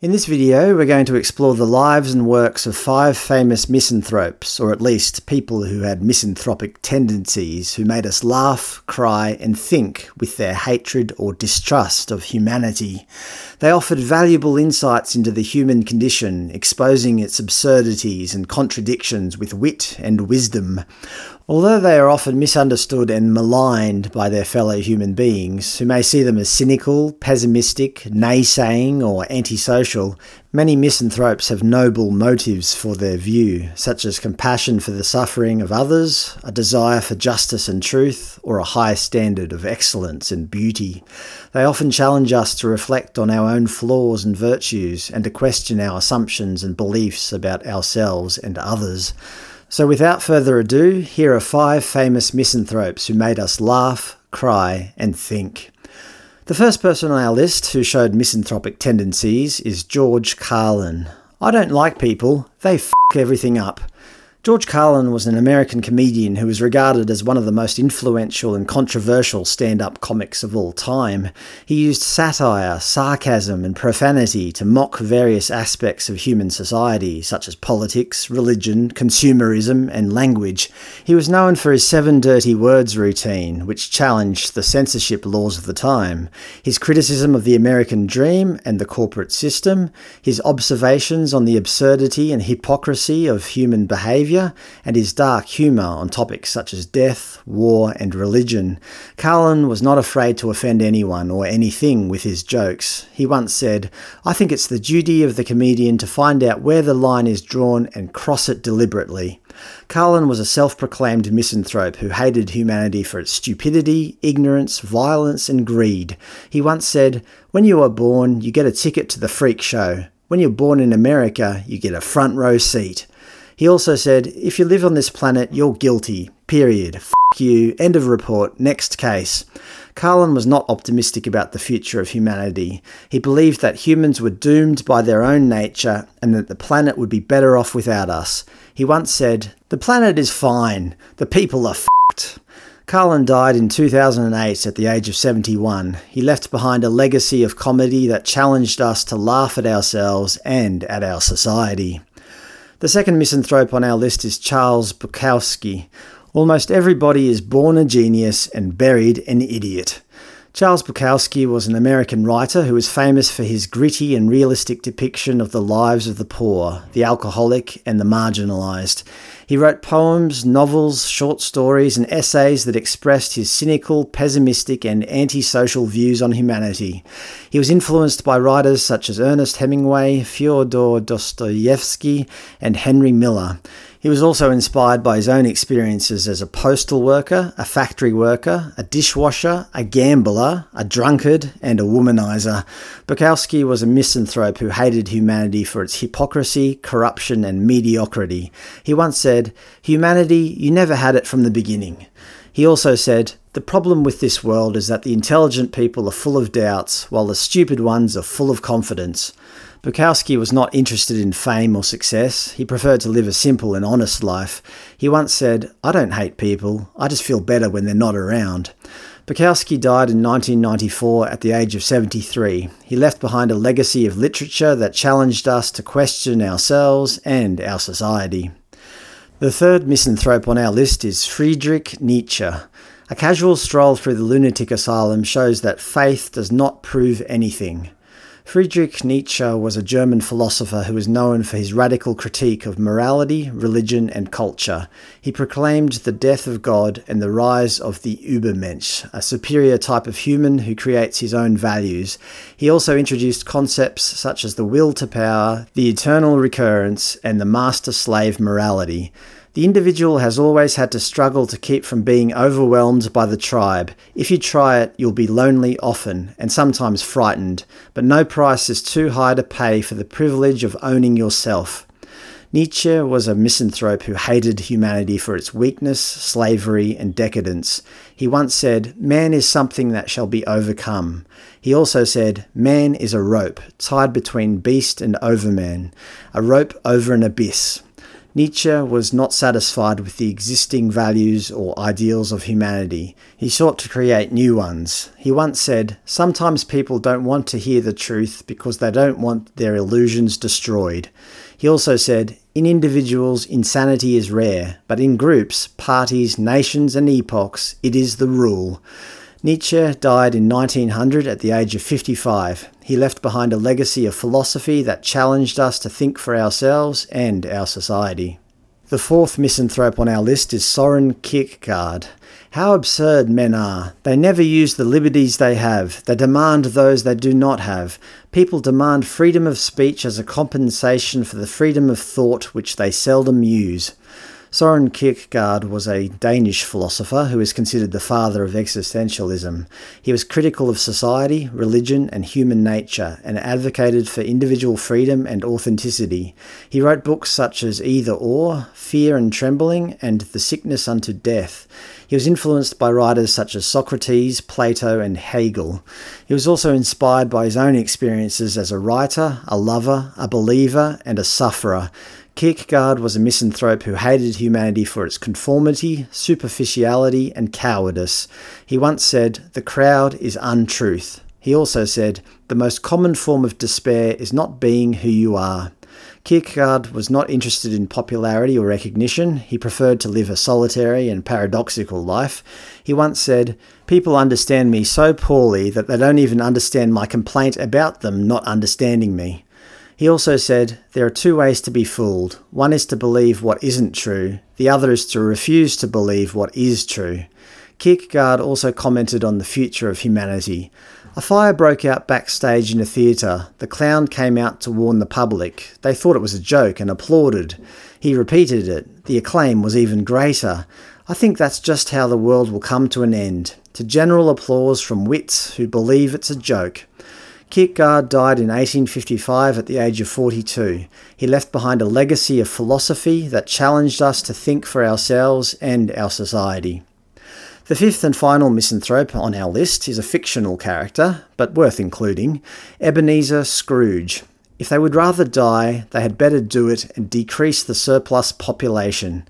In this video, we're going to explore the lives and works of 5 famous misanthropes, or at least people who had misanthropic tendencies, who made us laugh, cry, and think with their hatred or distrust of humanity. They offered valuable insights into the human condition, exposing its absurdities and contradictions with wit and wisdom. Although they are often misunderstood and maligned by their fellow human beings, who may see them as cynical, pessimistic, naysaying, or antisocial, many misanthropes have noble motives for their view, such as compassion for the suffering of others, a desire for justice and truth, or a high standard of excellence and beauty. They often challenge us to reflect on our own flaws and virtues, and to question our assumptions and beliefs about ourselves and others. So without further ado, here are 5 famous misanthropes who made us laugh, cry, and think. The first person on our list who showed misanthropic tendencies is George Carlin. I don't like people, they f*** everything up. George Carlin was an American comedian who was regarded as one of the most influential and controversial stand-up comics of all time. He used satire, sarcasm, and profanity to mock various aspects of human society, such as politics, religion, consumerism, and language. He was known for his 7 dirty words routine, which challenged the censorship laws of the time, his criticism of the American dream and the corporate system, his observations on the absurdity and hypocrisy of human behaviour, and his dark humour on topics such as death, war, and religion. Carlin was not afraid to offend anyone or anything with his jokes. He once said, "I think it's the duty of the comedian to find out where the line is drawn and cross it deliberately." Carlin was a self-proclaimed misanthrope who hated humanity for its stupidity, ignorance, violence, and greed. He once said, "When you are born, you get a ticket to the freak show. When you're born in America, you get a front row seat." He also said, "If you live on this planet, you're guilty. Period. F*** you. End of report. Next case." Carlin was not optimistic about the future of humanity. He believed that humans were doomed by their own nature and that the planet would be better off without us. He once said, "The planet is fine. The people are f***ed." Carlin died in 2008 at the age of 71. He left behind a legacy of comedy that challenged us to laugh at ourselves and at our society. The second misanthrope on our list is Charles Bukowski. Almost everybody is born a genius and buried an idiot. Charles Bukowski was an American writer who was famous for his gritty and realistic depiction of the lives of the poor, the alcoholic, and the marginalised. He wrote poems, novels, short stories, and essays that expressed his cynical, pessimistic, and antisocial views on humanity. He was influenced by writers such as Ernest Hemingway, Fyodor Dostoevsky, and Henry Miller. He was also inspired by his own experiences as a postal worker, a factory worker, a dishwasher, a gambler, a drunkard, and a womanizer. Bukowski was a misanthrope who hated humanity for its hypocrisy, corruption, and mediocrity. He once said, "Humanity, you never had it from the beginning." He also said, "The problem with this world is that the intelligent people are full of doubts, while the stupid ones are full of confidence." Bukowski was not interested in fame or success. He preferred to live a simple and honest life. He once said, "I don't hate people, I just feel better when they're not around." Bukowski died in 1994 at the age of 73. He left behind a legacy of literature that challenged us to question ourselves and our society. The third misanthrope on our list is Friedrich Nietzsche. A casual stroll through the lunatic asylum shows that faith does not prove anything. Friedrich Nietzsche was a German philosopher who was known for his radical critique of morality, religion, and culture. He proclaimed the death of God and the rise of the Übermensch, a superior type of human who creates his own values. He also introduced concepts such as the will to power, the eternal recurrence, and the master-slave morality. The individual has always had to struggle to keep from being overwhelmed by the tribe. If you try it, you'll be lonely often, and sometimes frightened, but no price is too high to pay for the privilege of owning yourself. Nietzsche was a misanthrope who hated humanity for its weakness, slavery, and decadence. He once said, "Man is something that shall be overcome." He also said, "Man is a rope, tied between beast and overman, a rope over an abyss." Nietzsche was not satisfied with the existing values or ideals of humanity. He sought to create new ones. He once said, "Sometimes people don't want to hear the truth because they don't want their illusions destroyed." He also said, "In individuals, insanity is rare, but in groups, parties, nations and epochs, it is the rule." Nietzsche died in 1900 at the age of 55. He left behind a legacy of philosophy that challenged us to think for ourselves and our society. The fourth misanthrope on our list is Soren Kierkegaard. How absurd men are. They never use the liberties they have. They demand those they do not have. People demand freedom of speech as a compensation for the freedom of thought which they seldom use. Soren Kierkegaard was a Danish philosopher who is considered the father of existentialism. He was critical of society, religion and human nature, and advocated for individual freedom and authenticity. He wrote books such as Either Or, Fear and Trembling, and The Sickness unto Death. He was influenced by writers such as Socrates, Plato and Hegel. He was also inspired by his own experiences as a writer, a lover, a believer and a sufferer. Kierkegaard was a misanthrope who hated humanity for its conformity, superficiality and cowardice. He once said, "The crowd is untruth." He also said, "The most common form of despair is not being who you are." Kierkegaard was not interested in popularity or recognition. He preferred to live a solitary and paradoxical life. He once said, "People understand me so poorly that they don't even understand my complaint about them not understanding me." He also said, "There are two ways to be fooled. One is to believe what isn't true. The other is to refuse to believe what is true." Kierkegaard also commented on the future of humanity. A fire broke out backstage in a theatre. The clown came out to warn the public. They thought it was a joke and applauded. He repeated it. The acclaim was even greater. I think that's just how the world will come to an end, to general applause from wits who believe it's a joke. Kierkegaard died in 1855 at the age of 42. He left behind a legacy of philosophy that challenged us to think for ourselves and our society. The fifth and final misanthrope on our list is a fictional character, but worth including, Ebenezer Scrooge. If they would rather die, they had better do it and decrease the surplus population.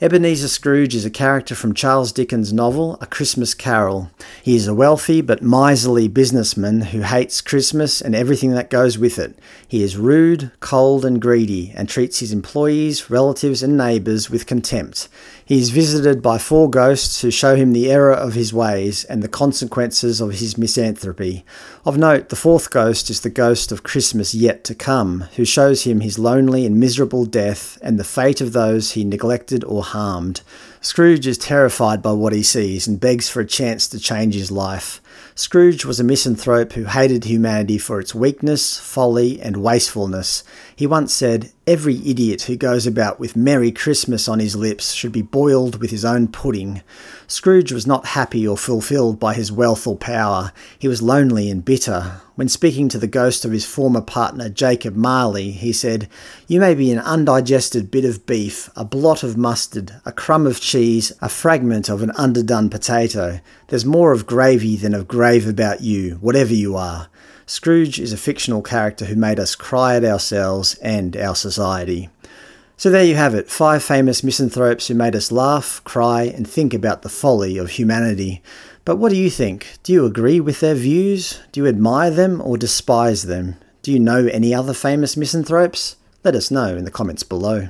Ebenezer Scrooge is a character from Charles Dickens' novel A Christmas Carol. He is a wealthy but miserly businessman who hates Christmas and everything that goes with it. He is rude, cold and greedy and treats his employees, relatives and neighbours with contempt. He is visited by 4 ghosts who show him the error of his ways and the consequences of his misanthropy. Of note, the 4th ghost is the ghost of Christmas yet to come, who shows him his lonely and miserable death and the fate of those he neglected or harmed. Scrooge is terrified by what he sees and begs for a chance to change his life. Scrooge was a misanthrope who hated humanity for its weakness, folly and wastefulness. He once said, "Every idiot who goes about with Merry Christmas on his lips should be boiled with his own pudding." Scrooge was not happy or fulfilled by his wealth or power. He was lonely and bitter. When speaking to the ghost of his former partner Jacob Marley, he said, "You may be an undigested bit of beef, a blot of mustard, a crumb of cheese, a fragment of an underdone potato. There's more of gravy than of grave about you, whatever you are." Scrooge is a fictional character who made us cry at ourselves and our society. So there you have it, 5 famous misanthropes who made us laugh, cry and think about the folly of humanity. But what do you think? Do you agree with their views? Do you admire them or despise them? Do you know any other famous misanthropes? Let us know in the comments below.